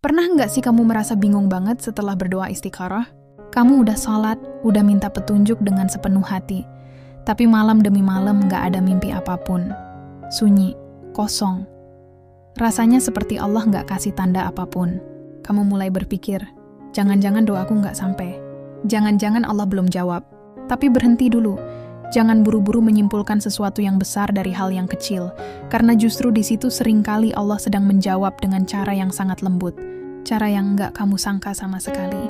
Pernah nggak sih kamu merasa bingung banget setelah berdoa istikharah? Kamu udah sholat, udah minta petunjuk dengan sepenuh hati, tapi malam demi malam nggak ada mimpi apapun. Sunyi, kosong. Rasanya seperti Allah nggak kasih tanda apapun. Kamu mulai berpikir, jangan-jangan doaku nggak sampai. Jangan-jangan Allah belum jawab. Tapi berhenti dulu. Jangan buru-buru menyimpulkan sesuatu yang besar dari hal yang kecil, karena justru di situ seringkali Allah sedang menjawab dengan cara yang sangat lembut, cara yang nggak kamu sangka sama sekali.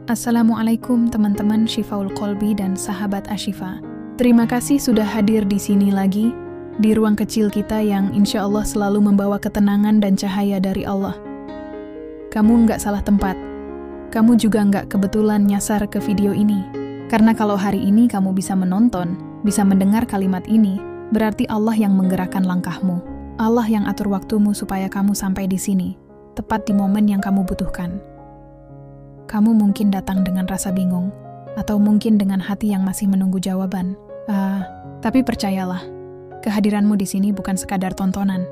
Assalamualaikum teman-teman Syifaul Qalbi dan sahabat Ashifa. Terima kasih sudah hadir di sini lagi, di ruang kecil kita yang insya Allah selalu membawa ketenangan dan cahaya dari Allah. Kamu nggak salah tempat. Kamu juga nggak kebetulan nyasar ke video ini. Karena kalau hari ini kamu bisa menonton, bisa mendengar kalimat ini, berarti Allah yang menggerakkan langkahmu. Allah yang atur waktumu supaya kamu sampai di sini, tepat di momen yang kamu butuhkan. Kamu mungkin datang dengan rasa bingung, atau mungkin dengan hati yang masih menunggu jawaban. Tapi percayalah, kehadiranmu di sini bukan sekadar tontonan.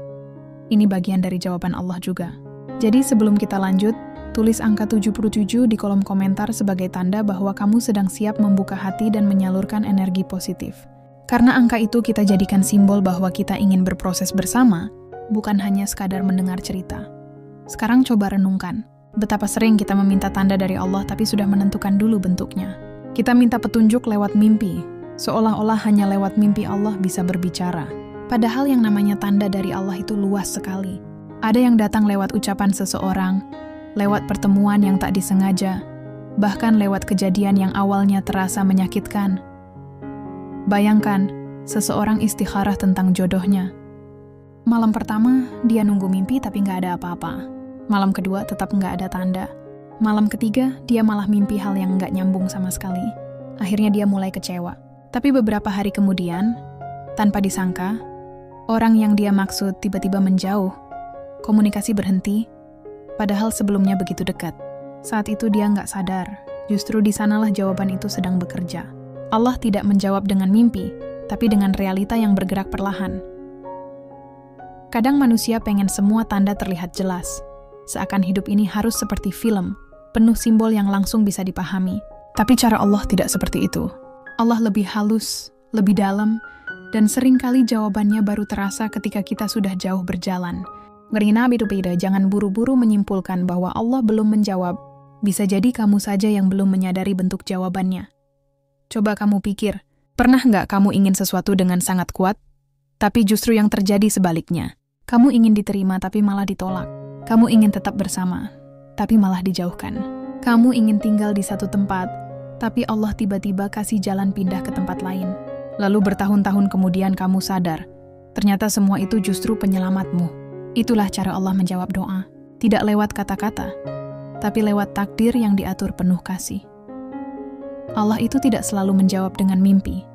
Ini bagian dari jawaban Allah juga. Jadi sebelum kita lanjut, tulis angka 77 di kolom komentar sebagai tanda bahwa kamu sedang siap membuka hati dan menyalurkan energi positif. Karena angka itu kita jadikan simbol bahwa kita ingin berproses bersama, bukan hanya sekadar mendengar cerita. Sekarang coba renungkan, betapa sering kita meminta tanda dari Allah tapi sudah menentukan dulu bentuknya. Kita minta petunjuk lewat mimpi, seolah-olah hanya lewat mimpi Allah bisa berbicara. Padahal yang namanya tanda dari Allah itu luas sekali. Ada yang datang lewat ucapan seseorang, lewat pertemuan yang tak disengaja, bahkan lewat kejadian yang awalnya terasa menyakitkan. Bayangkan, seseorang istikharah tentang jodohnya. Malam pertama, dia nunggu mimpi tapi nggak ada apa-apa. Malam kedua, tetap nggak ada tanda. Malam ketiga, dia malah mimpi hal yang nggak nyambung sama sekali. Akhirnya dia mulai kecewa. Tapi beberapa hari kemudian, tanpa disangka, orang yang dia maksud tiba-tiba menjauh. Komunikasi berhenti, padahal sebelumnya begitu dekat. Saat itu dia nggak sadar, justru di sanalah jawaban itu sedang bekerja. Allah tidak menjawab dengan mimpi, tapi dengan realita yang bergerak perlahan. Kadang manusia pengen semua tanda terlihat jelas, seakan hidup ini harus seperti film, penuh simbol yang langsung bisa dipahami. Tapi cara Allah tidak seperti itu. Allah lebih halus, lebih dalam, dan seringkali jawabannya baru terasa ketika kita sudah jauh berjalan. Jangan buru-buru menyimpulkan bahwa Allah belum menjawab. Bisa jadi kamu saja yang belum menyadari bentuk jawabannya. Coba kamu pikir, pernah nggak kamu ingin sesuatu dengan sangat kuat, tapi justru yang terjadi sebaliknya? Kamu ingin diterima tapi malah ditolak. Kamu ingin tetap bersama, tapi malah dijauhkan. Kamu ingin tinggal di satu tempat, tapi Allah tiba-tiba kasih jalan pindah ke tempat lain. Lalu bertahun-tahun kemudian kamu sadar, ternyata semua itu justru penyelamatmu. Itulah cara Allah menjawab doa, tidak lewat kata-kata, tapi lewat takdir yang diatur penuh kasih. Allah itu tidak selalu menjawab dengan mimpi,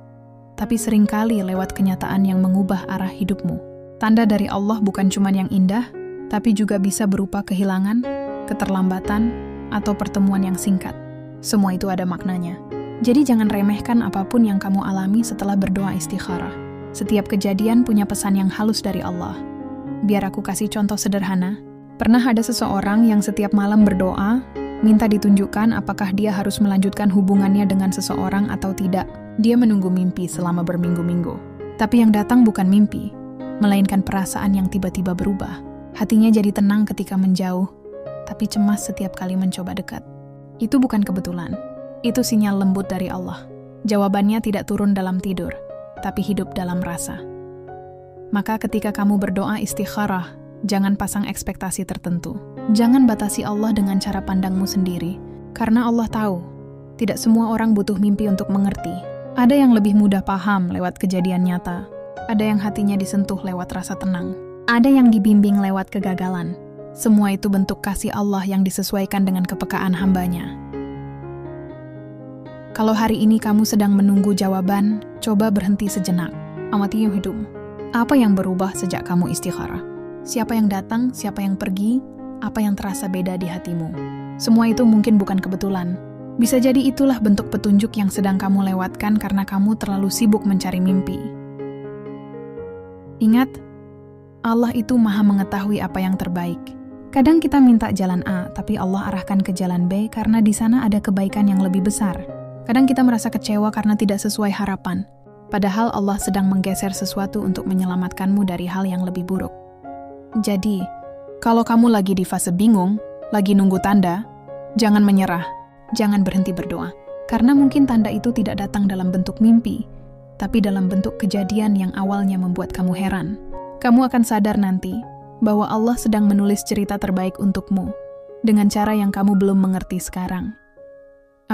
tapi seringkali lewat kenyataan yang mengubah arah hidupmu. Tanda dari Allah bukan cuma yang indah, tapi juga bisa berupa kehilangan, keterlambatan, atau pertemuan yang singkat. Semua itu ada maknanya. Jadi jangan remehkan apapun yang kamu alami setelah berdoa istikharah. Setiap kejadian punya pesan yang halus dari Allah. Biar aku kasih contoh sederhana. Pernah ada seseorang yang setiap malam berdoa, minta ditunjukkan apakah dia harus melanjutkan hubungannya dengan seseorang atau tidak. Dia menunggu mimpi selama berminggu-minggu. Tapi yang datang bukan mimpi, melainkan perasaan yang tiba-tiba berubah. Hatinya jadi tenang ketika menjauh, tapi cemas setiap kali mencoba dekat. Itu bukan kebetulan. Itu sinyal lembut dari Allah. Jawabannya tidak turun dalam tidur, tapi hidup dalam rasa. Maka ketika kamu berdoa istikharah, jangan pasang ekspektasi tertentu. Jangan batasi Allah dengan cara pandangmu sendiri. Karena Allah tahu, tidak semua orang butuh mimpi untuk mengerti. Ada yang lebih mudah paham lewat kejadian nyata. Ada yang hatinya disentuh lewat rasa tenang. Ada yang dibimbing lewat kegagalan. Semua itu bentuk kasih Allah yang disesuaikan dengan kepekaan hambanya. Kalau hari ini kamu sedang menunggu jawaban, coba berhenti sejenak. Amati hidupmu. Apa yang berubah sejak kamu istikharah? Siapa yang datang, siapa yang pergi, apa yang terasa beda di hatimu? Semua itu mungkin bukan kebetulan. Bisa jadi itulah bentuk petunjuk yang sedang kamu lewatkan karena kamu terlalu sibuk mencari mimpi. Ingat, Allah itu maha mengetahui apa yang terbaik. Kadang kita minta jalan A, tapi Allah arahkan ke jalan B karena di sana ada kebaikan yang lebih besar. Kadang kita merasa kecewa karena tidak sesuai harapan, padahal Allah sedang menggeser sesuatu untuk menyelamatkanmu dari hal yang lebih buruk. Jadi, kalau kamu lagi di fase bingung, lagi nunggu tanda, jangan menyerah, jangan berhenti berdoa. Karena mungkin tanda itu tidak datang dalam bentuk mimpi, tapi dalam bentuk kejadian yang awalnya membuat kamu heran. Kamu akan sadar nanti bahwa Allah sedang menulis cerita terbaik untukmu dengan cara yang kamu belum mengerti sekarang.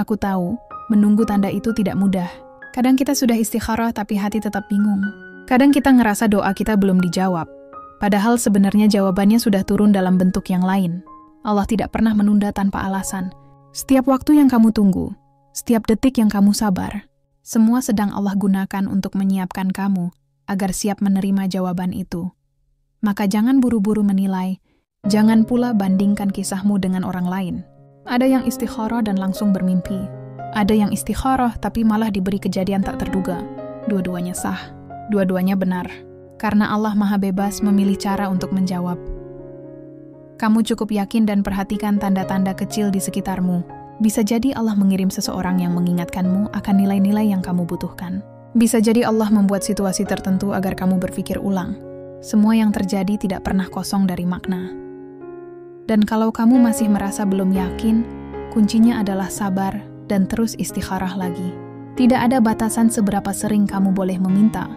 Aku tahu, menunggu tanda itu tidak mudah. Kadang kita sudah istikharah tapi hati tetap bingung. Kadang kita ngerasa doa kita belum dijawab, padahal sebenarnya jawabannya sudah turun dalam bentuk yang lain. Allah tidak pernah menunda tanpa alasan. Setiap waktu yang kamu tunggu, setiap detik yang kamu sabar, semua sedang Allah gunakan untuk menyiapkan kamu agar siap menerima jawaban itu. Maka jangan buru-buru menilai, jangan pula bandingkan kisahmu dengan orang lain. Ada yang istikharah dan langsung bermimpi. Ada yang istikharah tapi malah diberi kejadian tak terduga. Dua-duanya sah, dua-duanya benar. Karena Allah maha bebas memilih cara untuk menjawab. Kamu cukup yakin dan perhatikan tanda-tanda kecil di sekitarmu. Bisa jadi Allah mengirim seseorang yang mengingatkanmu akan nilai-nilai yang kamu butuhkan. Bisa jadi Allah membuat situasi tertentu agar kamu berpikir ulang. Semua yang terjadi tidak pernah kosong dari makna. Dan kalau kamu masih merasa belum yakin, kuncinya adalah sabar dan terus istikharah lagi. Tidak ada batasan seberapa sering kamu boleh meminta.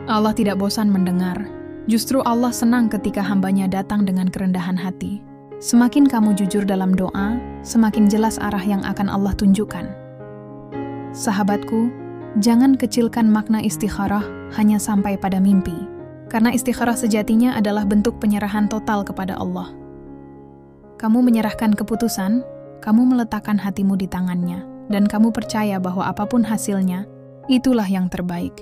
Allah tidak bosan mendengar. Justru Allah senang ketika hambanya datang dengan kerendahan hati. Semakin kamu jujur dalam doa, semakin jelas arah yang akan Allah tunjukkan. Sahabatku, jangan kecilkan makna istikharah hanya sampai pada mimpi. Karena istikharah sejatinya adalah bentuk penyerahan total kepada Allah. Kamu menyerahkan keputusan, kamu meletakkan hatimu di tangannya, dan kamu percaya bahwa apapun hasilnya, itulah yang terbaik.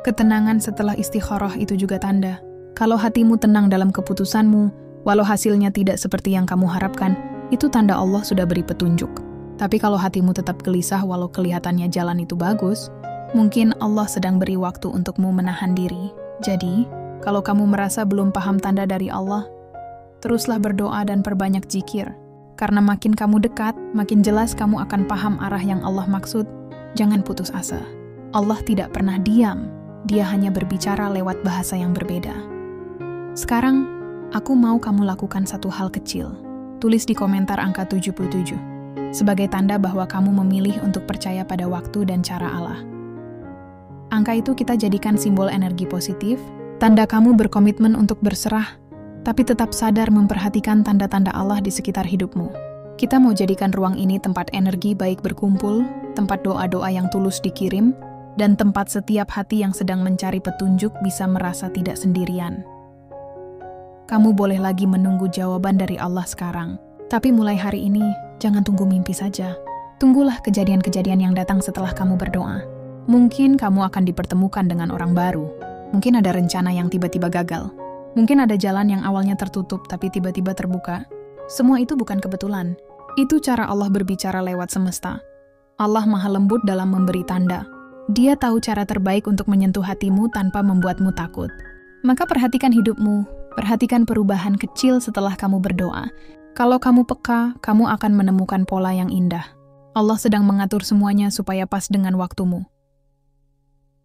Ketenangan setelah istikharah itu juga tanda. Kalau hatimu tenang dalam keputusanmu, walau hasilnya tidak seperti yang kamu harapkan, itu tanda Allah sudah beri petunjuk. Tapi kalau hatimu tetap gelisah walau kelihatannya jalan itu bagus, mungkin Allah sedang beri waktu untukmu menahan diri. Jadi, kalau kamu merasa belum paham tanda dari Allah, teruslah berdoa dan perbanyak zikir. Karena makin kamu dekat, makin jelas kamu akan paham arah yang Allah maksud. Jangan putus asa. Allah tidak pernah diam. Dia hanya berbicara lewat bahasa yang berbeda. Sekarang, aku mau kamu lakukan satu hal kecil. Tulis di komentar angka 77. Sebagai tanda bahwa kamu memilih untuk percaya pada waktu dan cara Allah. Angka itu kita jadikan simbol energi positif, tanda kamu berkomitmen untuk berserah, tapi tetap sadar memperhatikan tanda-tanda Allah di sekitar hidupmu. Kita mau jadikan ruang ini tempat energi baik berkumpul, tempat doa-doa yang tulus dikirim, dan tempat setiap hati yang sedang mencari petunjuk bisa merasa tidak sendirian. Kamu boleh lagi menunggu jawaban dari Allah sekarang, tapi mulai hari ini, jangan tunggu mimpi saja. Tunggulah kejadian-kejadian yang datang setelah kamu berdoa. Mungkin kamu akan dipertemukan dengan orang baru. Mungkin ada rencana yang tiba-tiba gagal. Mungkin ada jalan yang awalnya tertutup tapi tiba-tiba terbuka. Semua itu bukan kebetulan. Itu cara Allah berbicara lewat semesta. Allah maha lembut dalam memberi tanda. Dia tahu cara terbaik untuk menyentuh hatimu tanpa membuatmu takut. Maka perhatikan hidupmu, perhatikan perubahan kecil setelah kamu berdoa. Kalau kamu peka, kamu akan menemukan pola yang indah. Allah sedang mengatur semuanya supaya pas dengan waktumu.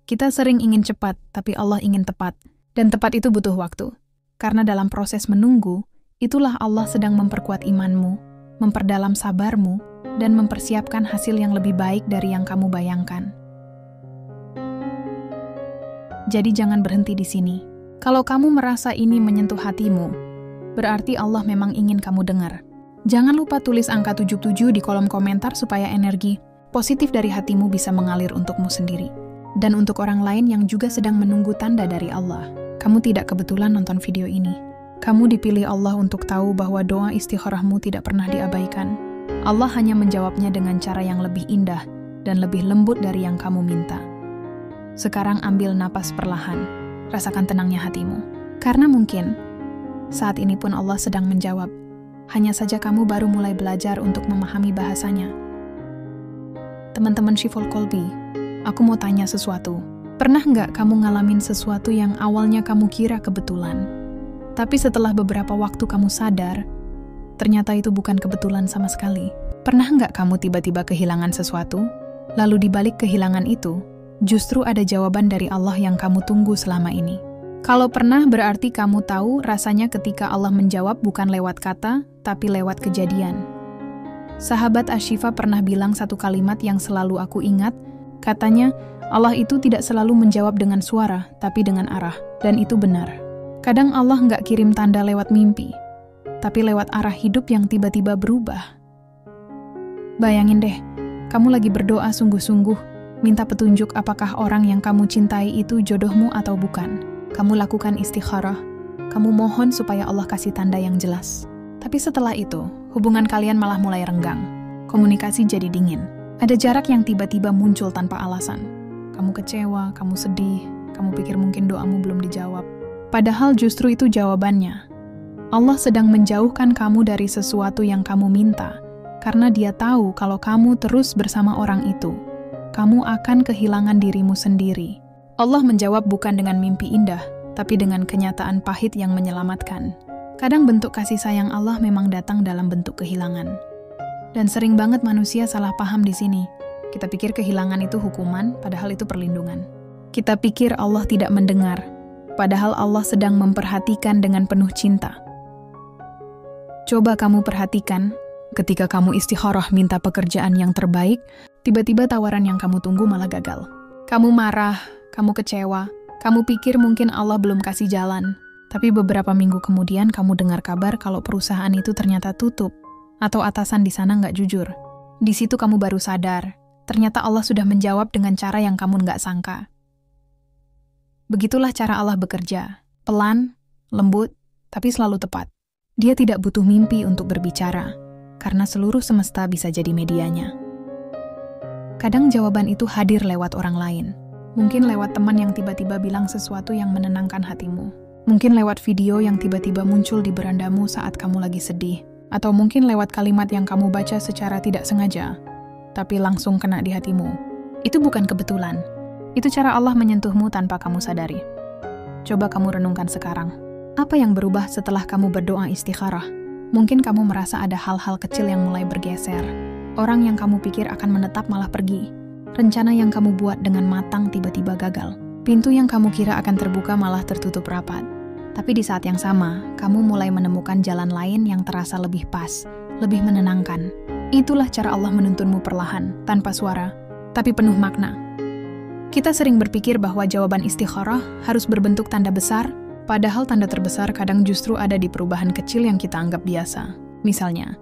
Kita sering ingin cepat, tapi Allah ingin tepat. Dan tepat itu butuh waktu. Karena dalam proses menunggu, itulah Allah sedang memperkuat imanmu, memperdalam sabarmu, dan mempersiapkan hasil yang lebih baik dari yang kamu bayangkan. Jadi jangan berhenti di sini. Kalau kamu merasa ini menyentuh hatimu, berarti Allah memang ingin kamu dengar. Jangan lupa tulis angka 77 di kolom komentar supaya energi positif dari hatimu bisa mengalir untukmu sendiri. Dan untuk orang lain yang juga sedang menunggu tanda dari Allah. Kamu tidak kebetulan nonton video ini. Kamu dipilih Allah untuk tahu bahwa doa istikharahmu tidak pernah diabaikan. Allah hanya menjawabnya dengan cara yang lebih indah dan lebih lembut dari yang kamu minta. Sekarang ambil napas perlahan. Rasakan tenangnya hatimu. Karena mungkin, saat ini pun Allah sedang menjawab. Hanya saja kamu baru mulai belajar untuk memahami bahasanya. Teman-teman Shiful Kolbi, aku mau tanya sesuatu. Pernah nggak kamu ngalamin sesuatu yang awalnya kamu kira kebetulan? Tapi setelah beberapa waktu kamu sadar, ternyata itu bukan kebetulan sama sekali. Pernah nggak kamu tiba-tiba kehilangan sesuatu? Lalu di balik kehilangan itu, justru ada jawaban dari Allah yang kamu tunggu selama ini. Kalau pernah, berarti kamu tahu rasanya ketika Allah menjawab bukan lewat kata, tapi lewat kejadian. Sahabat Ashifa pernah bilang satu kalimat yang selalu aku ingat. Katanya, Allah itu tidak selalu menjawab dengan suara, tapi dengan arah. Dan itu benar. Kadang Allah nggak kirim tanda lewat mimpi, tapi lewat arah hidup yang tiba-tiba berubah. Bayangin deh, kamu lagi berdoa sungguh-sungguh, minta petunjuk apakah orang yang kamu cintai itu jodohmu atau bukan. Kamu lakukan istikharah, kamu mohon supaya Allah kasih tanda yang jelas. Tapi setelah itu, hubungan kalian malah mulai renggang. Komunikasi jadi dingin. Ada jarak yang tiba-tiba muncul tanpa alasan. Kamu kecewa, kamu sedih, kamu pikir mungkin doamu belum dijawab. Padahal justru itu jawabannya. Allah sedang menjauhkan kamu dari sesuatu yang kamu minta, karena Dia tahu kalau kamu terus bersama orang itu, kamu akan kehilangan dirimu sendiri. Allah menjawab bukan dengan mimpi indah, tapi dengan kenyataan pahit yang menyelamatkan. Kadang bentuk kasih sayang Allah memang datang dalam bentuk kehilangan. Dan sering banget manusia salah paham di sini. Kita pikir kehilangan itu hukuman, padahal itu perlindungan. Kita pikir Allah tidak mendengar, padahal Allah sedang memperhatikan dengan penuh cinta. Coba kamu perhatikan, ketika kamu istikharah minta pekerjaan yang terbaik, tiba-tiba tawaran yang kamu tunggu malah gagal. Kamu marah, kamu kecewa, kamu pikir mungkin Allah belum kasih jalan. Tapi beberapa minggu kemudian kamu dengar kabar kalau perusahaan itu ternyata tutup, atau atasan di sana nggak jujur. Di situ kamu baru sadar, ternyata Allah sudah menjawab dengan cara yang kamu nggak sangka. Begitulah cara Allah bekerja, pelan, lembut, tapi selalu tepat. Dia tidak butuh mimpi untuk berbicara, karena seluruh semesta bisa jadi medianya. Kadang jawaban itu hadir lewat orang lain. Mungkin lewat teman yang tiba-tiba bilang sesuatu yang menenangkan hatimu. Mungkin lewat video yang tiba-tiba muncul di berandamu saat kamu lagi sedih. Atau mungkin lewat kalimat yang kamu baca secara tidak sengaja, tapi langsung kena di hatimu. Itu bukan kebetulan. Itu cara Allah menyentuhmu tanpa kamu sadari. Coba kamu renungkan sekarang. Apa yang berubah setelah kamu berdoa istikharah? Mungkin kamu merasa ada hal-hal kecil yang mulai bergeser. Orang yang kamu pikir akan menetap malah pergi. Rencana yang kamu buat dengan matang tiba-tiba gagal. Pintu yang kamu kira akan terbuka malah tertutup rapat. Tapi di saat yang sama, kamu mulai menemukan jalan lain yang terasa lebih pas, lebih menenangkan. Itulah cara Allah menuntunmu perlahan, tanpa suara, tapi penuh makna. Kita sering berpikir bahwa jawaban istikharah harus berbentuk tanda besar, padahal tanda terbesar kadang justru ada di perubahan kecil yang kita anggap biasa. Misalnya,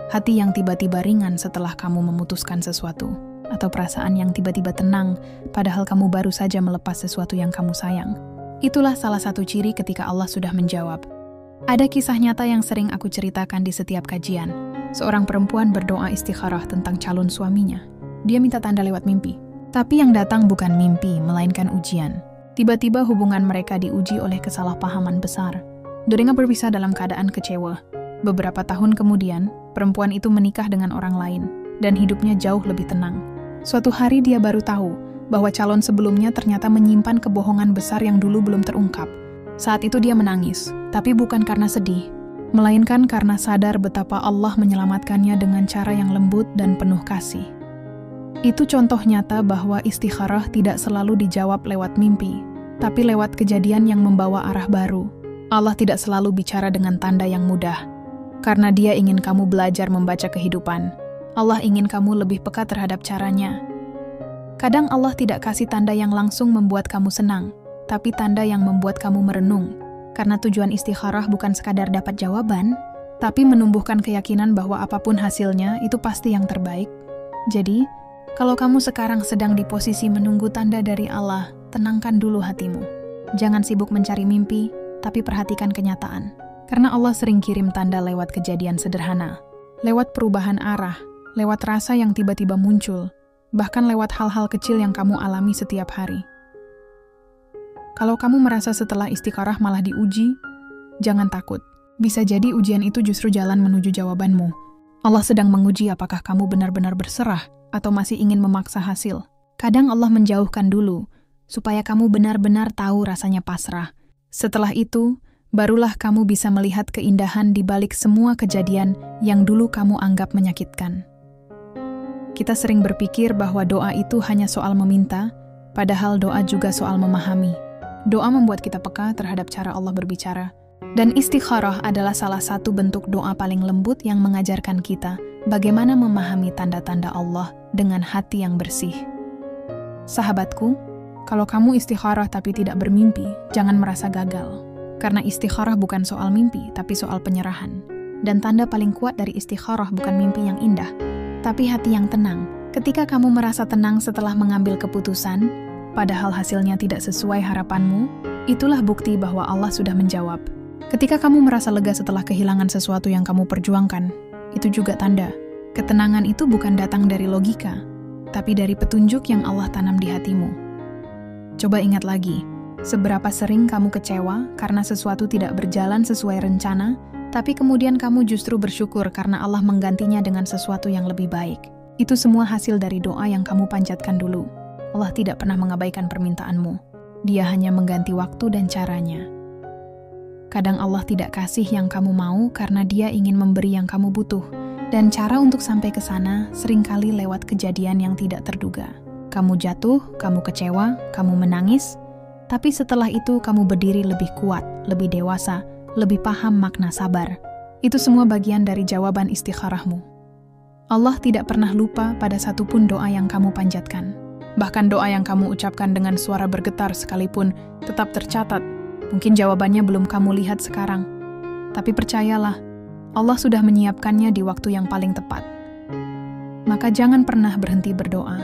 hati yang tiba-tiba ringan setelah kamu memutuskan sesuatu. Atau perasaan yang tiba-tiba tenang, padahal kamu baru saja melepas sesuatu yang kamu sayang. Itulah salah satu ciri ketika Allah sudah menjawab. Ada kisah nyata yang sering aku ceritakan di setiap kajian. Seorang perempuan berdoa istikharah tentang calon suaminya. Dia minta tanda lewat mimpi. Tapi yang datang bukan mimpi, melainkan ujian. Tiba-tiba hubungan mereka diuji oleh kesalahpahaman besar. Mereka berpisah dalam keadaan kecewa. Beberapa tahun kemudian, perempuan itu menikah dengan orang lain, dan hidupnya jauh lebih tenang. Suatu hari dia baru tahu bahwa calon sebelumnya ternyata menyimpan kebohongan besar yang dulu belum terungkap. Saat itu dia menangis, tapi bukan karena sedih, melainkan karena sadar betapa Allah menyelamatkannya dengan cara yang lembut dan penuh kasih. Itu contoh nyata bahwa istikharah tidak selalu dijawab lewat mimpi, tapi lewat kejadian yang membawa arah baru. Allah tidak selalu bicara dengan tanda yang mudah, karena Dia ingin kamu belajar membaca kehidupan. Allah ingin kamu lebih peka terhadap caranya. Kadang Allah tidak kasih tanda yang langsung membuat kamu senang, tapi tanda yang membuat kamu merenung. Karena tujuan istikharah bukan sekadar dapat jawaban, tapi menumbuhkan keyakinan bahwa apapun hasilnya itu pasti yang terbaik. Jadi, kalau kamu sekarang sedang di posisi menunggu tanda dari Allah, tenangkan dulu hatimu. Jangan sibuk mencari mimpi, tapi perhatikan kenyataan. Karena Allah sering kirim tanda lewat kejadian sederhana, lewat perubahan arah, lewat rasa yang tiba-tiba muncul, bahkan lewat hal-hal kecil yang kamu alami setiap hari. Kalau kamu merasa setelah istikharah malah diuji, jangan takut. Bisa jadi ujian itu justru jalan menuju jawabanmu. Allah sedang menguji apakah kamu benar-benar berserah atau masih ingin memaksa hasil. Kadang Allah menjauhkan dulu, supaya kamu benar-benar tahu rasanya pasrah. Setelah itu, barulah kamu bisa melihat keindahan di balik semua kejadian yang dulu kamu anggap menyakitkan. Kita sering berpikir bahwa doa itu hanya soal meminta, padahal doa juga soal memahami. Doa membuat kita peka terhadap cara Allah berbicara. Dan istikharah adalah salah satu bentuk doa paling lembut yang mengajarkan kita bagaimana memahami tanda-tanda Allah dengan hati yang bersih. Sahabatku, kalau kamu istikharah tapi tidak bermimpi, jangan merasa gagal. Karena istikharah bukan soal mimpi, tapi soal penyerahan. Dan tanda paling kuat dari istikharah bukan mimpi yang indah, tapi hati yang tenang. Ketika kamu merasa tenang setelah mengambil keputusan, padahal hasilnya tidak sesuai harapanmu, itulah bukti bahwa Allah sudah menjawab. Ketika kamu merasa lega setelah kehilangan sesuatu yang kamu perjuangkan, itu juga tanda. Ketenangan itu bukan datang dari logika, tapi dari petunjuk yang Allah tanam di hatimu. Coba ingat lagi, seberapa sering kamu kecewa karena sesuatu tidak berjalan sesuai rencana, tapi kemudian kamu justru bersyukur karena Allah menggantinya dengan sesuatu yang lebih baik. Itu semua hasil dari doa yang kamu panjatkan dulu. Allah tidak pernah mengabaikan permintaanmu. Dia hanya mengganti waktu dan caranya. Kadang Allah tidak kasih yang kamu mau karena Dia ingin memberi yang kamu butuh. Dan cara untuk sampai ke sana seringkali lewat kejadian yang tidak terduga. Kamu jatuh, kamu kecewa, kamu menangis, tapi setelah itu kamu berdiri lebih kuat, lebih dewasa, lebih paham makna sabar. Itu semua bagian dari jawaban istikharahmu. Allah tidak pernah lupa pada satupun doa yang kamu panjatkan. Bahkan doa yang kamu ucapkan dengan suara bergetar sekalipun tetap tercatat. Mungkin jawabannya belum kamu lihat sekarang. Tapi percayalah, Allah sudah menyiapkannya di waktu yang paling tepat. Maka jangan pernah berhenti berdoa.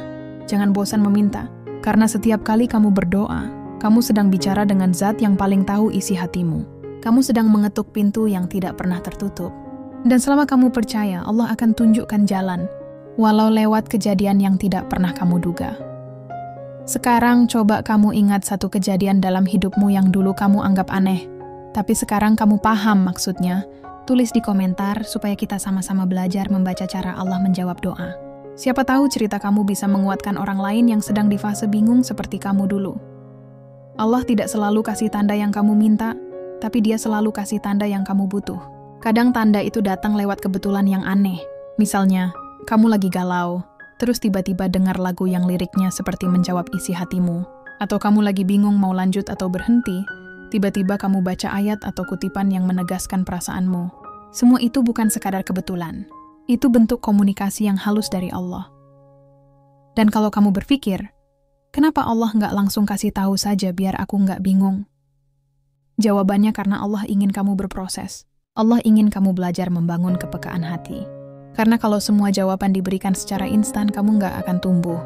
Jangan bosan meminta, karena setiap kali kamu berdoa, kamu sedang bicara dengan Zat yang paling tahu isi hatimu. Kamu sedang mengetuk pintu yang tidak pernah tertutup. Dan selama kamu percaya, Allah akan tunjukkan jalan, walau lewat kejadian yang tidak pernah kamu duga. Sekarang coba kamu ingat satu kejadian dalam hidupmu yang dulu kamu anggap aneh, tapi sekarang kamu paham maksudnya. Tulis di komentar supaya kita sama-sama belajar membaca cara Allah menjawab doa. Siapa tahu cerita kamu bisa menguatkan orang lain yang sedang di fase bingung seperti kamu dulu. Allah tidak selalu kasih tanda yang kamu minta, tapi Dia selalu kasih tanda yang kamu butuh. Kadang tanda itu datang lewat kebetulan yang aneh. Misalnya, kamu lagi galau, terus tiba-tiba dengar lagu yang liriknya seperti menjawab isi hatimu. Atau kamu lagi bingung mau lanjut atau berhenti, tiba-tiba kamu baca ayat atau kutipan yang menegaskan perasaanmu. Semua itu bukan sekadar kebetulan. Itu bentuk komunikasi yang halus dari Allah. Dan kalau kamu berpikir, kenapa Allah nggak langsung kasih tahu saja biar aku nggak bingung? Jawabannya karena Allah ingin kamu berproses. Allah ingin kamu belajar membangun kepekaan hati. Karena kalau semua jawaban diberikan secara instan, kamu nggak akan tumbuh.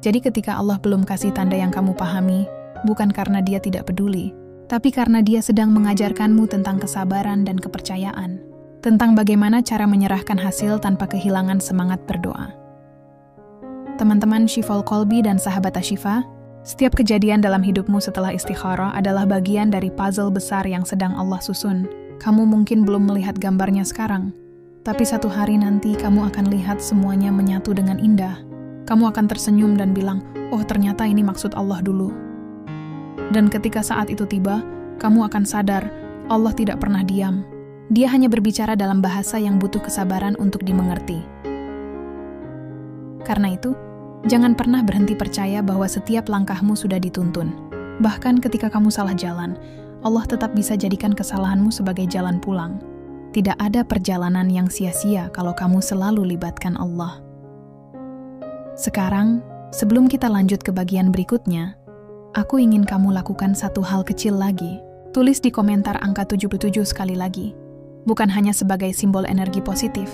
Jadi ketika Allah belum kasih tanda yang kamu pahami, bukan karena Dia tidak peduli, tapi karena Dia sedang mengajarkanmu tentang kesabaran dan kepercayaan, tentang bagaimana cara menyerahkan hasil tanpa kehilangan semangat berdoa. Teman-teman Shifal Qalbi dan sahabat Ashifa, setiap kejadian dalam hidupmu setelah istikharah adalah bagian dari puzzle besar yang sedang Allah susun. Kamu mungkin belum melihat gambarnya sekarang, tapi satu hari nanti kamu akan lihat semuanya menyatu dengan indah. Kamu akan tersenyum dan bilang, oh ternyata ini maksud Allah dulu. Dan ketika saat itu tiba, kamu akan sadar Allah tidak pernah diam. Dia hanya berbicara dalam bahasa yang butuh kesabaran untuk dimengerti. Karena itu, jangan pernah berhenti percaya bahwa setiap langkahmu sudah dituntun. Bahkan ketika kamu salah jalan, Allah tetap bisa jadikan kesalahanmu sebagai jalan pulang. Tidak ada perjalanan yang sia-sia kalau kamu selalu libatkan Allah. Sekarang, sebelum kita lanjut ke bagian berikutnya, aku ingin kamu lakukan satu hal kecil lagi. Tulis di komentar angka 77 sekali lagi. Bukan hanya sebagai simbol energi positif,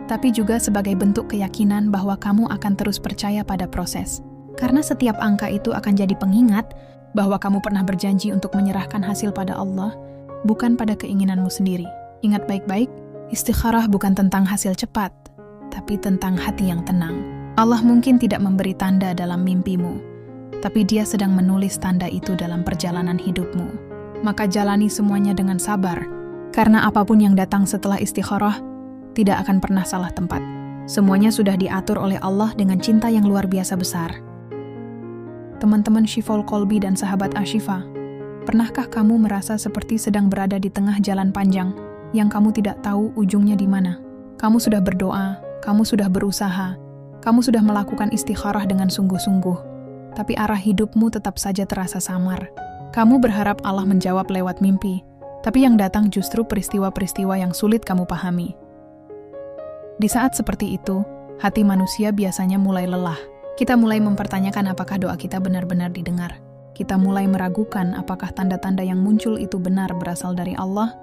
tapi juga sebagai bentuk keyakinan bahwa kamu akan terus percaya pada proses. Karena setiap angka itu akan jadi pengingat bahwa kamu pernah berjanji untuk menyerahkan hasil pada Allah, bukan pada keinginanmu sendiri. Ingat baik-baik, istikharah bukan tentang hasil cepat, tapi tentang hati yang tenang. Allah mungkin tidak memberi tanda dalam mimpimu, tapi Dia sedang menulis tanda itu dalam perjalanan hidupmu. Maka jalani semuanya dengan sabar, karena apapun yang datang setelah istikharah tidak akan pernah salah tempat. Semuanya sudah diatur oleh Allah dengan cinta yang luar biasa besar. Teman-teman Shifal Qalbi dan sahabat Ashifa, Pernahkah kamu merasa seperti sedang berada di tengah jalan panjang yang kamu tidak tahu ujungnya di mana? Kamu sudah berdoa, kamu sudah berusaha, kamu sudah melakukan istikharah dengan sungguh-sungguh, tapi arah hidupmu tetap saja terasa samar. Kamu berharap Allah menjawab lewat mimpi, tapi yang datang justru peristiwa-peristiwa yang sulit kamu pahami. Di saat seperti itu, hati manusia biasanya mulai lelah. Kita mulai mempertanyakan apakah doa kita benar-benar didengar. Kita mulai meragukan apakah tanda-tanda yang muncul itu benar berasal dari Allah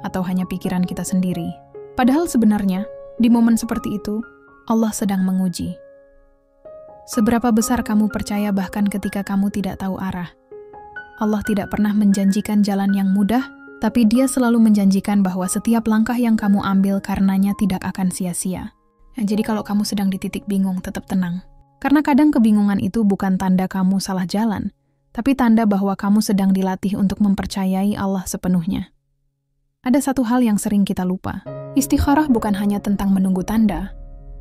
atau hanya pikiran kita sendiri. Padahal sebenarnya, di momen seperti itu, Allah sedang menguji. Seberapa besar kamu percaya bahkan ketika kamu tidak tahu arah? Allah tidak pernah menjanjikan jalan yang mudah, tapi Dia selalu menjanjikan bahwa setiap langkah yang kamu ambil karenanya tidak akan sia-sia. Jadi kalau kamu sedang di titik bingung, tetap tenang. Karena kadang kebingungan itu bukan tanda kamu salah jalan, tapi tanda bahwa kamu sedang dilatih untuk mempercayai Allah sepenuhnya. Ada satu hal yang sering kita lupa. Istikharah bukan hanya tentang menunggu tanda,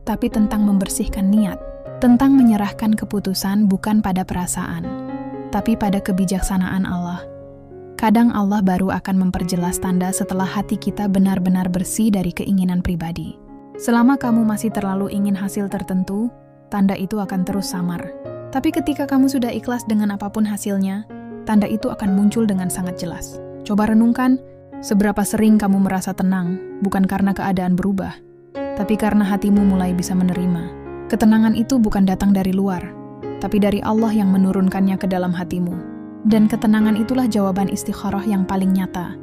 tapi tentang membersihkan niat, tentang menyerahkan keputusan bukan pada perasaan, tapi pada kebijaksanaan Allah. Kadang Allah baru akan memperjelas tanda setelah hati kita benar-benar bersih dari keinginan pribadi. Selama kamu masih terlalu ingin hasil tertentu, tanda itu akan terus samar. Tapi ketika kamu sudah ikhlas dengan apapun hasilnya, tanda itu akan muncul dengan sangat jelas. Coba renungkan, seberapa sering kamu merasa tenang, bukan karena keadaan berubah, tapi karena hatimu mulai bisa menerima. Ketenangan itu bukan datang dari luar, tapi dari Allah yang menurunkannya ke dalam hatimu. Dan ketenangan itulah jawaban istikharah yang paling nyata.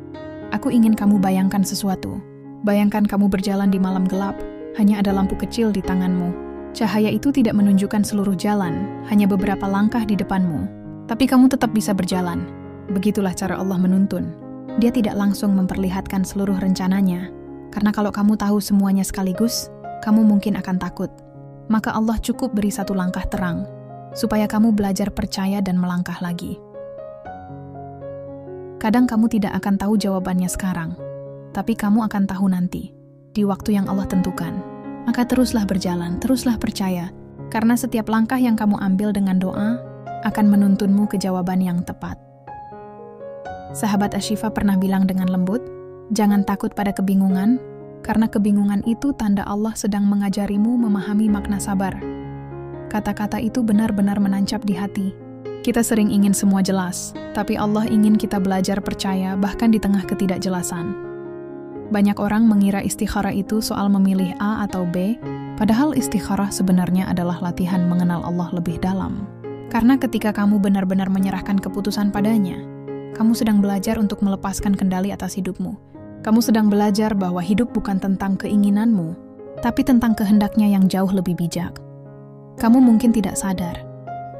Aku ingin kamu bayangkan sesuatu. Bayangkan kamu berjalan di malam gelap, hanya ada lampu kecil di tanganmu. Cahaya itu tidak menunjukkan seluruh jalan, hanya beberapa langkah di depanmu. Tapi kamu tetap bisa berjalan. Begitulah cara Allah menuntun. Dia tidak langsung memperlihatkan seluruh rencananya. Karena kalau kamu tahu semuanya sekaligus, kamu mungkin akan takut. Maka Allah cukup beri satu langkah terang, supaya kamu belajar percaya dan melangkah lagi. Kadang kamu tidak akan tahu jawabannya sekarang, tapi kamu akan tahu nanti, di waktu yang Allah tentukan. Maka teruslah berjalan, teruslah percaya, karena setiap langkah yang kamu ambil dengan doa akan menuntunmu ke jawaban yang tepat. Sahabat Ashifa pernah bilang dengan lembut, jangan takut pada kebingungan, karena kebingungan itu tanda Allah sedang mengajarimu memahami makna sabar. Kata-kata itu benar-benar menancap di hati. Kita sering ingin semua jelas, tapi Allah ingin kita belajar percaya bahkan di tengah ketidakjelasan. Banyak orang mengira istikharah itu soal memilih A atau B, padahal istikharah sebenarnya adalah latihan mengenal Allah lebih dalam. Karena ketika kamu benar-benar menyerahkan keputusan padanya, kamu sedang belajar untuk melepaskan kendali atas hidupmu. Kamu sedang belajar bahwa hidup bukan tentang keinginanmu, tapi tentang kehendaknya yang jauh lebih bijak. Kamu mungkin tidak sadar,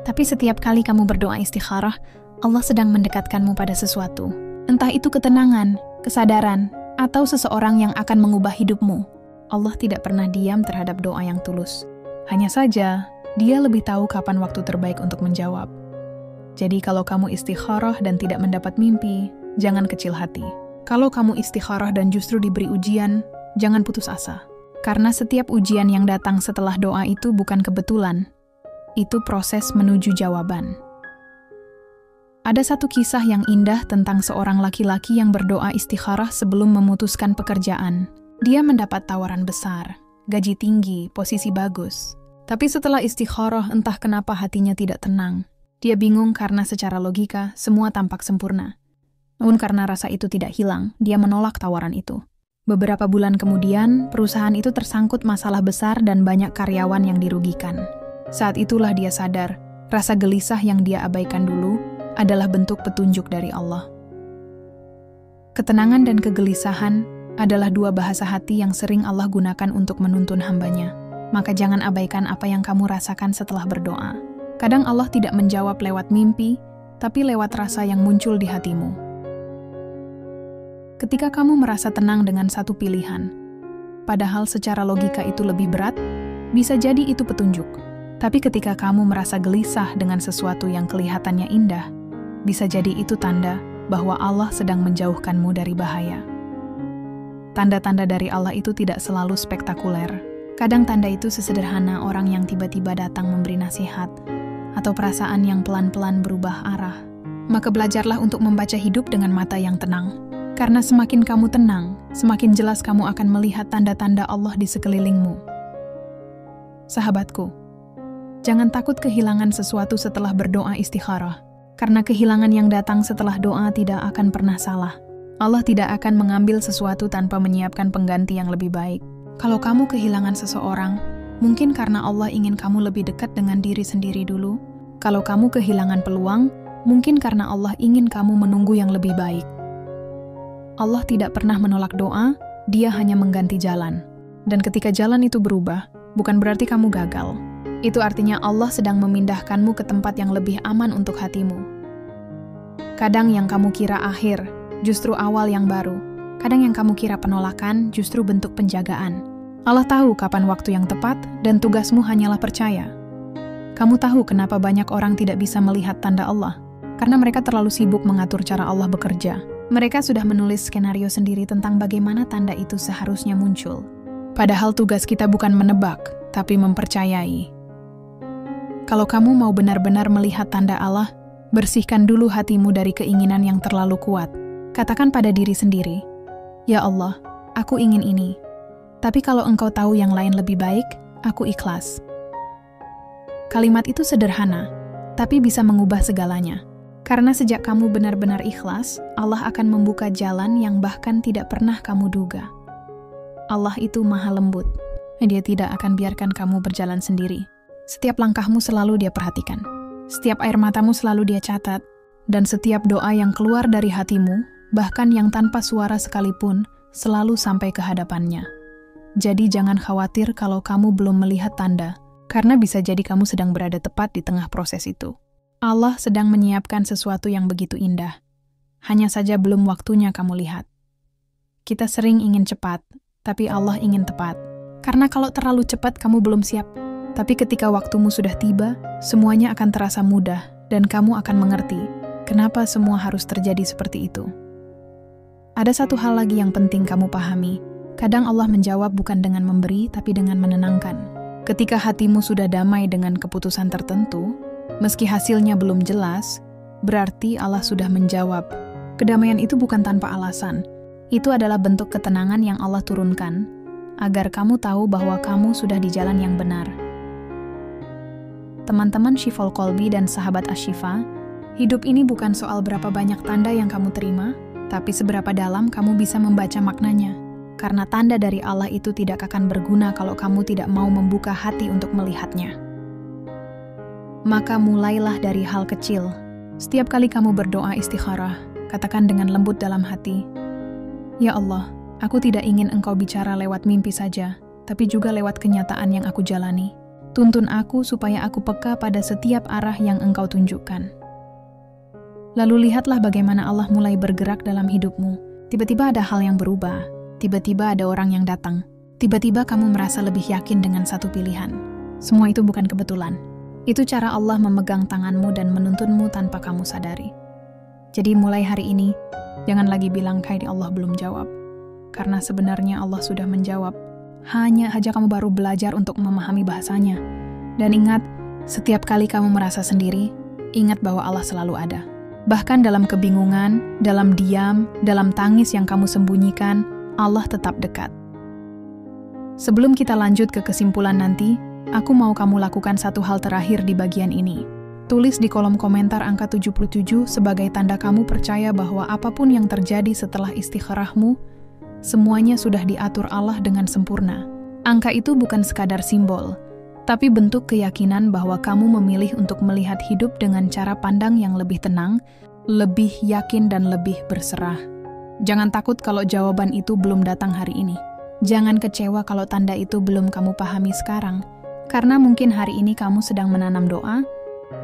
tapi setiap kali kamu berdoa istikharah, Allah sedang mendekatkanmu pada sesuatu. Entah itu ketenangan, kesadaran, atau seseorang yang akan mengubah hidupmu. Allah tidak pernah diam terhadap doa yang tulus. Hanya saja, Dia lebih tahu kapan waktu terbaik untuk menjawab. Jadi kalau kamu istikharah dan tidak mendapat mimpi, jangan kecil hati. Kalau kamu istikharah dan justru diberi ujian, jangan putus asa. Karena setiap ujian yang datang setelah doa itu bukan kebetulan. Itu proses menuju jawaban. Ada satu kisah yang indah tentang seorang laki-laki yang berdoa istikharah sebelum memutuskan pekerjaan. Dia mendapat tawaran besar, gaji tinggi, posisi bagus. Tapi setelah istikharah entah kenapa hatinya tidak tenang. Dia bingung karena secara logika semua tampak sempurna. Namun karena rasa itu tidak hilang, dia menolak tawaran itu. Beberapa bulan kemudian, perusahaan itu tersangkut masalah besar dan banyak karyawan yang dirugikan. Saat itulah dia sadar, rasa gelisah yang dia abaikan dulu adalah bentuk petunjuk dari Allah. Ketenangan dan kegelisahan adalah dua bahasa hati yang sering Allah gunakan untuk menuntun hamba-Nya. Maka jangan abaikan apa yang kamu rasakan setelah berdoa. Kadang Allah tidak menjawab lewat mimpi, tapi lewat rasa yang muncul di hatimu. Ketika kamu merasa tenang dengan satu pilihan, padahal secara logika itu lebih berat, bisa jadi itu petunjuk. Tapi ketika kamu merasa gelisah dengan sesuatu yang kelihatannya indah, bisa jadi itu tanda bahwa Allah sedang menjauhkanmu dari bahaya. Tanda-tanda dari Allah itu tidak selalu spektakuler. Kadang tanda itu sesederhana orang yang tiba-tiba datang memberi nasihat, atau perasaan yang pelan-pelan berubah arah. Maka belajarlah untuk membaca hidup dengan mata yang tenang. Karena semakin kamu tenang, semakin jelas kamu akan melihat tanda-tanda Allah di sekelilingmu. Sahabatku, jangan takut kehilangan sesuatu setelah berdoa istikharah. Karena kehilangan yang datang setelah doa tidak akan pernah salah. Allah tidak akan mengambil sesuatu tanpa menyiapkan pengganti yang lebih baik. Kalau kamu kehilangan seseorang, mungkin karena Allah ingin kamu lebih dekat dengan diri sendiri dulu. Kalau kamu kehilangan peluang, mungkin karena Allah ingin kamu menunggu yang lebih baik. Allah tidak pernah menolak doa, Dia hanya mengganti jalan. Dan ketika jalan itu berubah, bukan berarti kamu gagal. Itu artinya Allah sedang memindahkanmu ke tempat yang lebih aman untuk hatimu. Kadang yang kamu kira akhir, justru awal yang baru. Kadang yang kamu kira penolakan, justru bentuk penjagaan. Allah tahu kapan waktu yang tepat, dan tugasmu hanyalah percaya. Kamu tahu kenapa banyak orang tidak bisa melihat tanda Allah? Karena mereka terlalu sibuk mengatur cara Allah bekerja. Mereka sudah menulis skenario sendiri tentang bagaimana tanda itu seharusnya muncul. Padahal tugas kita bukan menebak, tapi mempercayai. Kalau kamu mau benar-benar melihat tanda Allah, bersihkan dulu hatimu dari keinginan yang terlalu kuat. Katakan pada diri sendiri, "Ya Allah, aku ingin ini. Tapi kalau Engkau tahu yang lain lebih baik, aku ikhlas." Kalimat itu sederhana, tapi bisa mengubah segalanya. Karena sejak kamu benar-benar ikhlas, Allah akan membuka jalan yang bahkan tidak pernah kamu duga. Allah itu maha lembut. Dia tidak akan biarkan kamu berjalan sendiri. Setiap langkahmu selalu Dia perhatikan. Setiap air matamu selalu Dia catat. Dan setiap doa yang keluar dari hatimu, bahkan yang tanpa suara sekalipun, selalu sampai ke hadapannya. Jadi jangan khawatir kalau kamu belum melihat tanda, karena bisa jadi kamu sedang berada tepat di tengah proses itu. Allah sedang menyiapkan sesuatu yang begitu indah. Hanya saja belum waktunya kamu lihat. Kita sering ingin cepat, tapi Allah ingin tepat. Karena kalau terlalu cepat kamu belum siap. Tapi ketika waktumu sudah tiba, semuanya akan terasa mudah dan kamu akan mengerti kenapa semua harus terjadi seperti itu. Ada satu hal lagi yang penting kamu pahami. Kadang Allah menjawab bukan dengan memberi, tapi dengan menenangkan. Ketika hatimu sudah damai dengan keputusan tertentu, meski hasilnya belum jelas, berarti Allah sudah menjawab. Kedamaian itu bukan tanpa alasan. Itu adalah bentuk ketenangan yang Allah turunkan, agar kamu tahu bahwa kamu sudah di jalan yang benar. Teman-teman Shifal Qalbi dan sahabat Ashifa, hidup ini bukan soal berapa banyak tanda yang kamu terima, tapi seberapa dalam kamu bisa membaca maknanya. Karena tanda dari Allah itu tidak akan berguna kalau kamu tidak mau membuka hati untuk melihatnya. Maka mulailah dari hal kecil. Setiap kali kamu berdoa istikharah, katakan dengan lembut dalam hati, "Ya Allah, aku tidak ingin Engkau bicara lewat mimpi saja, tapi juga lewat kenyataan yang aku jalani. Tuntun aku supaya aku peka pada setiap arah yang Engkau tunjukkan." Lalu lihatlah bagaimana Allah mulai bergerak dalam hidupmu. Tiba-tiba ada hal yang berubah. Tiba-tiba ada orang yang datang. Tiba-tiba kamu merasa lebih yakin dengan satu pilihan. Semua itu bukan kebetulan. Itu cara Allah memegang tanganmu dan menuntunmu tanpa kamu sadari. Jadi mulai hari ini, jangan lagi bilang kayak Allah belum jawab. Karena sebenarnya Allah sudah menjawab. Hanya saja kamu baru belajar untuk memahami bahasanya. Dan ingat, setiap kali kamu merasa sendiri, ingat bahwa Allah selalu ada. Bahkan dalam kebingungan, dalam diam, dalam tangis yang kamu sembunyikan, Allah tetap dekat. Sebelum kita lanjut ke kesimpulan nanti, aku mau kamu lakukan satu hal terakhir di bagian ini. Tulis di kolom komentar angka 77 sebagai tanda kamu percaya bahwa apapun yang terjadi setelah istikharahmu, semuanya sudah diatur Allah dengan sempurna. Angka itu bukan sekadar simbol, tapi bentuk keyakinan bahwa kamu memilih untuk melihat hidup dengan cara pandang yang lebih tenang, lebih yakin dan lebih berserah. Jangan takut kalau jawaban itu belum datang hari ini. Jangan kecewa kalau tanda itu belum kamu pahami sekarang, karena mungkin hari ini kamu sedang menanam doa,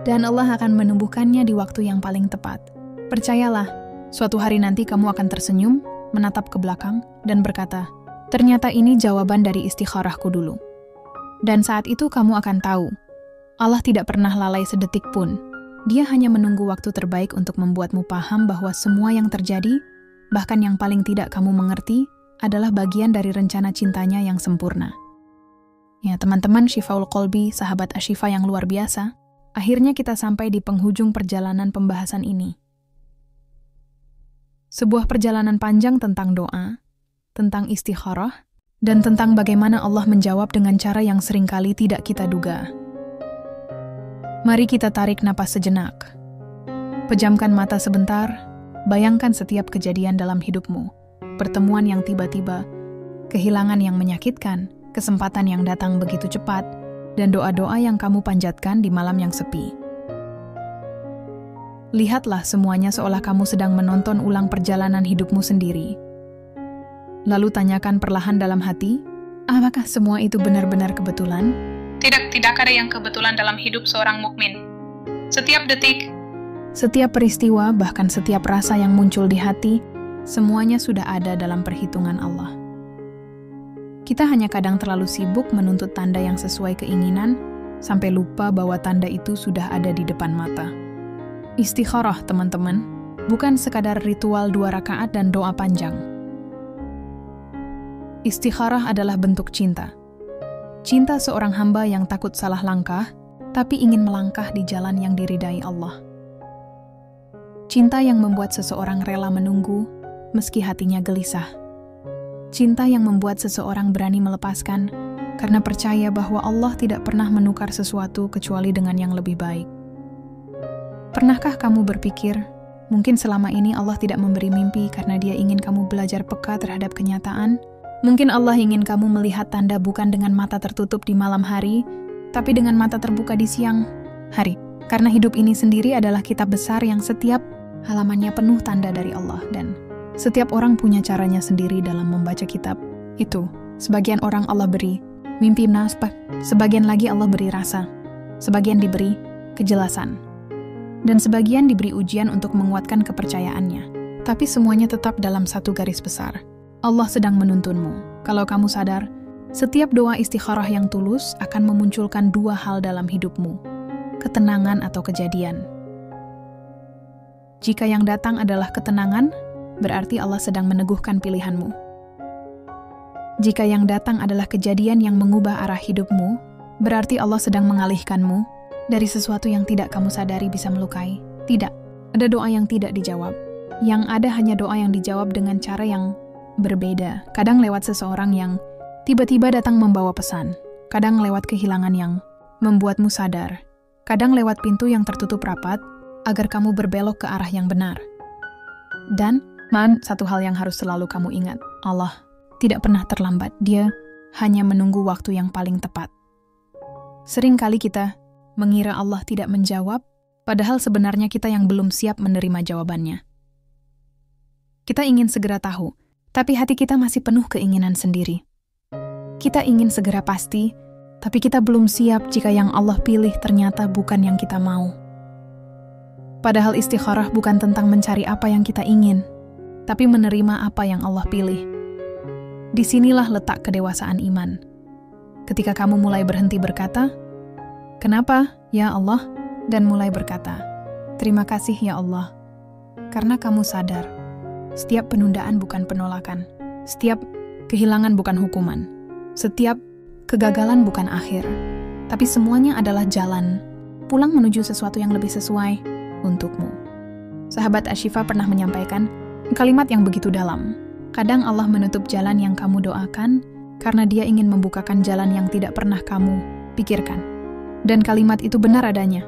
dan Allah akan menumbuhkannya di waktu yang paling tepat. Percayalah, suatu hari nanti kamu akan tersenyum, menatap ke belakang, dan berkata, "Ternyata ini jawaban dari istikharahku dulu." Dan saat itu kamu akan tahu, Allah tidak pernah lalai sedetik pun. Dia hanya menunggu waktu terbaik untuk membuatmu paham bahwa semua yang terjadi, bahkan yang paling tidak kamu mengerti, adalah bagian dari rencana cintanya yang sempurna. Ya teman-teman Shifaul Qalbi, sahabat Ashifa yang luar biasa, akhirnya kita sampai di penghujung perjalanan pembahasan ini. Sebuah perjalanan panjang tentang doa, tentang istikharah, dan tentang bagaimana Allah menjawab dengan cara yang seringkali tidak kita duga. Mari kita tarik napas sejenak. Pejamkan mata sebentar, bayangkan setiap kejadian dalam hidupmu, pertemuan yang tiba-tiba, kehilangan yang menyakitkan, kesempatan yang datang begitu cepat, dan doa-doa yang kamu panjatkan di malam yang sepi. Lihatlah semuanya seolah kamu sedang menonton ulang perjalanan hidupmu sendiri. Lalu tanyakan perlahan dalam hati, apakah semua itu benar-benar kebetulan? Tidak ada yang kebetulan dalam hidup seorang mukmin. Setiap detik, setiap peristiwa, bahkan setiap rasa yang muncul di hati, semuanya sudah ada dalam perhitungan Allah. Kita hanya kadang terlalu sibuk menuntut tanda yang sesuai keinginan, sampai lupa bahwa tanda itu sudah ada di depan mata. Istikharah, teman-teman, bukan sekadar ritual 2 rakaat dan doa panjang. Istikharah adalah bentuk cinta. Cinta seorang hamba yang takut salah langkah, tapi ingin melangkah di jalan yang diridai Allah. Cinta yang membuat seseorang rela menunggu, meski hatinya gelisah. Cinta yang membuat seseorang berani melepaskan, karena percaya bahwa Allah tidak pernah menukar sesuatu kecuali dengan yang lebih baik. Pernahkah kamu berpikir, mungkin selama ini Allah tidak memberi mimpi karena Dia ingin kamu belajar peka terhadap kenyataan? Mungkin Allah ingin kamu melihat tanda bukan dengan mata tertutup di malam hari, tapi dengan mata terbuka di siang hari. Karena hidup ini sendiri adalah kitab besar yang setiap halamannya penuh tanda dari Allah, dan setiap orang punya caranya sendiri dalam membaca kitab itu. Sebagian orang Allah beri mimpi nasbah, sebagian lagi Allah beri rasa, sebagian diberi kejelasan, dan sebagian diberi ujian untuk menguatkan kepercayaannya. Tapi semuanya tetap dalam satu garis besar. Allah sedang menuntunmu. Kalau kamu sadar, setiap doa istikharah yang tulus akan memunculkan 2 hal dalam hidupmu, ketenangan atau kejadian. Jika yang datang adalah ketenangan, berarti Allah sedang meneguhkan pilihanmu. Jika yang datang adalah kejadian yang mengubah arah hidupmu, berarti Allah sedang mengalihkanmu dari sesuatu yang tidak kamu sadari bisa melukai. Tidak, ada doa yang tidak dijawab. Yang ada hanya doa yang dijawab dengan cara yang berbeda. Kadang lewat seseorang yang tiba-tiba datang membawa pesan. Kadang lewat kehilangan yang membuatmu sadar. Kadang lewat pintu yang tertutup rapat, agar kamu berbelok ke arah yang benar. Dan, satu hal yang harus selalu kamu ingat, Allah tidak pernah terlambat. Dia hanya menunggu waktu yang paling tepat. Seringkali kita mengira Allah tidak menjawab, padahal sebenarnya kita yang belum siap menerima jawabannya. Kita ingin segera tahu, tapi hati kita masih penuh keinginan sendiri. Kita ingin segera pasti, tapi kita belum siap jika yang Allah pilih ternyata bukan yang kita mau. Padahal istikharah bukan tentang mencari apa yang kita ingin, tapi menerima apa yang Allah pilih. Disinilah letak kedewasaan iman. Ketika kamu mulai berhenti berkata, "Kenapa, ya Allah?" dan mulai berkata, "Terima kasih, ya Allah." Karena kamu sadar, setiap penundaan bukan penolakan, setiap kehilangan bukan hukuman, setiap kegagalan bukan akhir, tapi semuanya adalah jalan pulang menuju sesuatu yang lebih sesuai untukmu. Sahabat Ashifa pernah menyampaikan kalimat yang begitu dalam. Kadang Allah menutup jalan yang kamu doakan karena Dia ingin membukakan jalan yang tidak pernah kamu pikirkan. Dan kalimat itu benar adanya.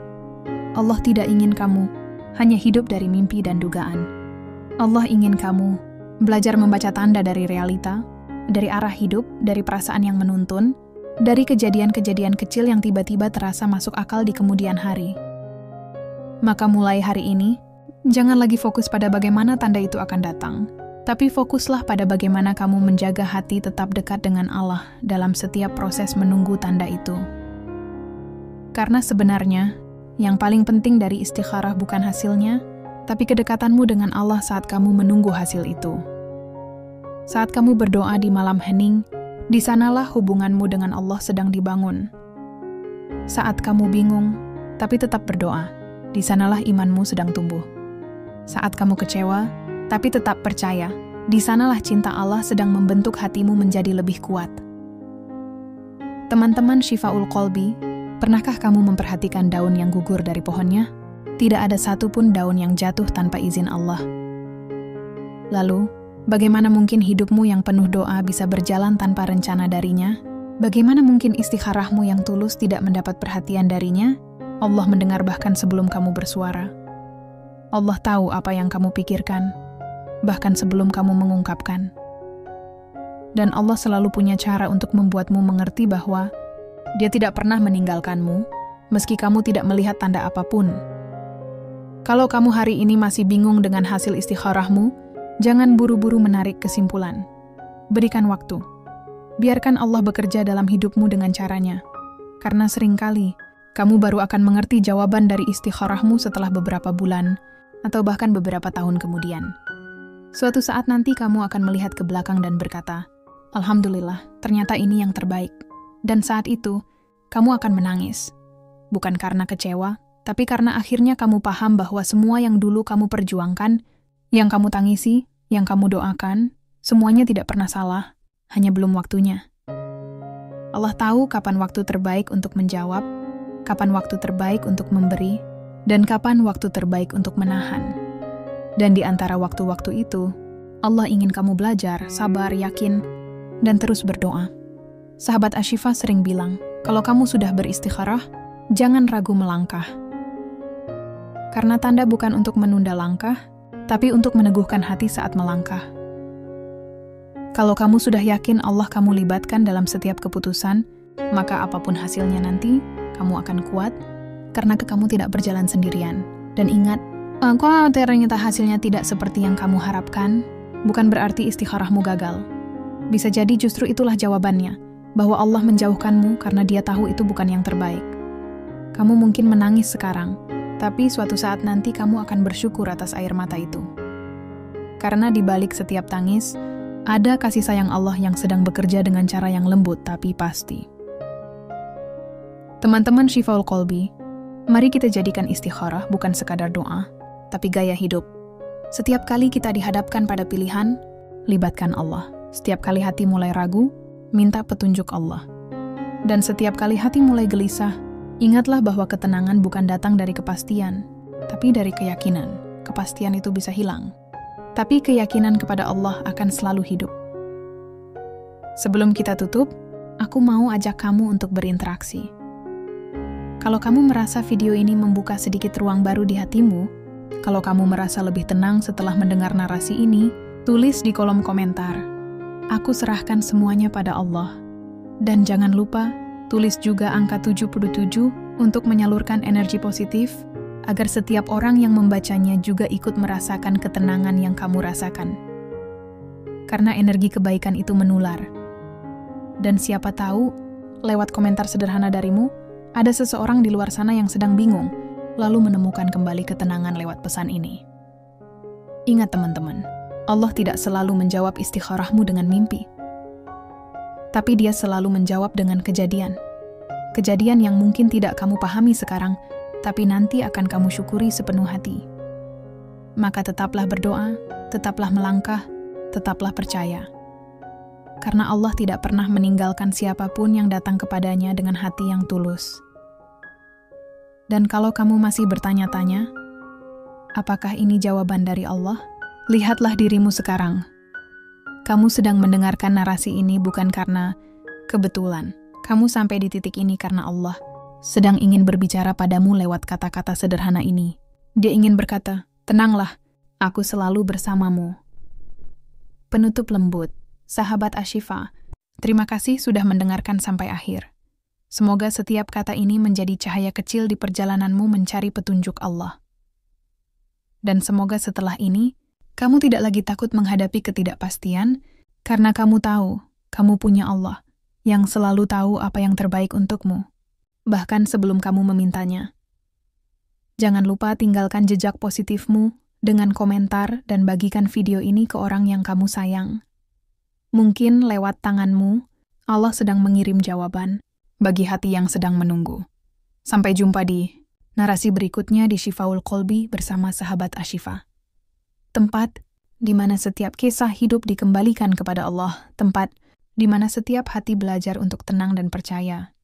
Allah tidak ingin kamu hanya hidup dari mimpi dan dugaan. Allah ingin kamu belajar membaca tanda dari realita, dari arah hidup, dari perasaan yang menuntun, dari kejadian-kejadian kecil yang tiba-tiba terasa masuk akal di kemudian hari. Maka mulai hari ini, jangan lagi fokus pada bagaimana tanda itu akan datang, tapi fokuslah pada bagaimana kamu menjaga hati tetap dekat dengan Allah dalam setiap proses menunggu tanda itu. Karena sebenarnya, yang paling penting dari istikharah bukan hasilnya, tapi kedekatanmu dengan Allah saat kamu menunggu hasil itu. Saat kamu berdoa di malam hening, di sanalah hubunganmu dengan Allah sedang dibangun. Saat kamu bingung, tapi tetap berdoa, di sanalah imanmu sedang tumbuh. Saat kamu kecewa, tapi tetap percaya, di sanalah cinta Allah sedang membentuk hatimu menjadi lebih kuat. Teman-teman Shifaul Qalbi, pernahkah kamu memperhatikan daun yang gugur dari pohonnya? Tidak ada satupun daun yang jatuh tanpa izin Allah. Lalu, bagaimana mungkin hidupmu yang penuh doa bisa berjalan tanpa rencana darinya? Bagaimana mungkin istikharahmu yang tulus tidak mendapat perhatian darinya? Allah mendengar bahkan sebelum kamu bersuara. Allah tahu apa yang kamu pikirkan, bahkan sebelum kamu mengungkapkan. Dan Allah selalu punya cara untuk membuatmu mengerti bahwa Dia tidak pernah meninggalkanmu, meski kamu tidak melihat tanda apapun. Kalau kamu hari ini masih bingung dengan hasil istikharahmu, jangan buru-buru menarik kesimpulan. Berikan waktu. Biarkan Allah bekerja dalam hidupmu dengan caranya. Karena seringkali, kamu baru akan mengerti jawaban dari istikharahmu setelah beberapa bulan, atau bahkan beberapa tahun kemudian. Suatu saat nanti kamu akan melihat ke belakang dan berkata, Alhamdulillah, ternyata ini yang terbaik. Dan saat itu, kamu akan menangis. Bukan karena kecewa, tapi karena akhirnya kamu paham bahwa semua yang dulu kamu perjuangkan, yang kamu tangisi, yang kamu doakan, semuanya tidak pernah salah, hanya belum waktunya. Allah tahu kapan waktu terbaik untuk menjawab, kapan waktu terbaik untuk memberi, dan kapan waktu terbaik untuk menahan. Dan di antara waktu-waktu itu, Allah ingin kamu belajar, sabar, yakin, dan terus berdoa. Sahabat Ashifa sering bilang, kalau kamu sudah beristikharah, jangan ragu melangkah. Karena tanda bukan untuk menunda langkah, tapi untuk meneguhkan hati saat melangkah. Kalau kamu sudah yakin Allah kamu libatkan dalam setiap keputusan, maka apapun hasilnya nanti, kamu akan kuat, karena kamu tidak berjalan sendirian. Dan ingat, kalau ternyata hasilnya tidak seperti yang kamu harapkan, bukan berarti istikharahmu gagal. Bisa jadi justru itulah jawabannya, bahwa Allah menjauhkanmu karena Dia tahu itu bukan yang terbaik. Kamu mungkin menangis sekarang, tapi suatu saat nanti kamu akan bersyukur atas air mata itu. Karena di balik setiap tangis, ada kasih sayang Allah yang sedang bekerja dengan cara yang lembut tapi pasti. Teman-teman Shifaul Qalbi, mari kita jadikan istikharah bukan sekadar doa, tapi gaya hidup. Setiap kali kita dihadapkan pada pilihan, libatkan Allah. Setiap kali hati mulai ragu, minta petunjuk Allah. Dan setiap kali hati mulai gelisah, ingatlah bahwa ketenangan bukan datang dari kepastian, tapi dari keyakinan. Kepastian itu bisa hilang, tapi keyakinan kepada Allah akan selalu hidup. Sebelum kita tutup, aku mau ajak kamu untuk berinteraksi. Kalau kamu merasa video ini membuka sedikit ruang baru di hatimu, kalau kamu merasa lebih tenang setelah mendengar narasi ini, tulis di kolom komentar, aku serahkan semuanya pada Allah. Dan jangan lupa, tulis juga angka 77 untuk menyalurkan energi positif, agar setiap orang yang membacanya juga ikut merasakan ketenangan yang kamu rasakan. Karena energi kebaikan itu menular. Dan siapa tahu, lewat komentar sederhana darimu, ada seseorang di luar sana yang sedang bingung, lalu menemukan kembali ketenangan lewat pesan ini. Ingat teman-teman, Allah tidak selalu menjawab istikharahmu dengan mimpi. Tapi Dia selalu menjawab dengan kejadian. Kejadian yang mungkin tidak kamu pahami sekarang, tapi nanti akan kamu syukuri sepenuh hati. Maka tetaplah berdoa, tetaplah melangkah, tetaplah percaya. Karena Allah tidak pernah meninggalkan siapapun yang datang kepadanya dengan hati yang tulus. Dan kalau kamu masih bertanya-tanya, apakah ini jawaban dari Allah? Lihatlah dirimu sekarang. Kamu sedang mendengarkan narasi ini bukan karena kebetulan. Kamu sampai di titik ini karena Allah sedang ingin berbicara padamu lewat kata-kata sederhana ini. Dia ingin berkata, tenanglah, aku selalu bersamamu. Penutup lembut, sahabat Ashifa, terima kasih sudah mendengarkan sampai akhir. Semoga setiap kata ini menjadi cahaya kecil di perjalananmu mencari petunjuk Allah. Dan semoga setelah ini, kamu tidak lagi takut menghadapi ketidakpastian, karena kamu tahu, kamu punya Allah, yang selalu tahu apa yang terbaik untukmu, bahkan sebelum kamu memintanya. Jangan lupa tinggalkan jejak positifmu dengan komentar dan bagikan video ini ke orang yang kamu sayang. Mungkin lewat tanganmu, Allah sedang mengirim jawaban bagi hati yang sedang menunggu. Sampai jumpa di narasi berikutnya di Shifaul Qalbi bersama sahabat Ashifa. Tempat di mana setiap kisah hidup dikembalikan kepada Allah, tempat di mana setiap hati belajar untuk tenang dan percaya.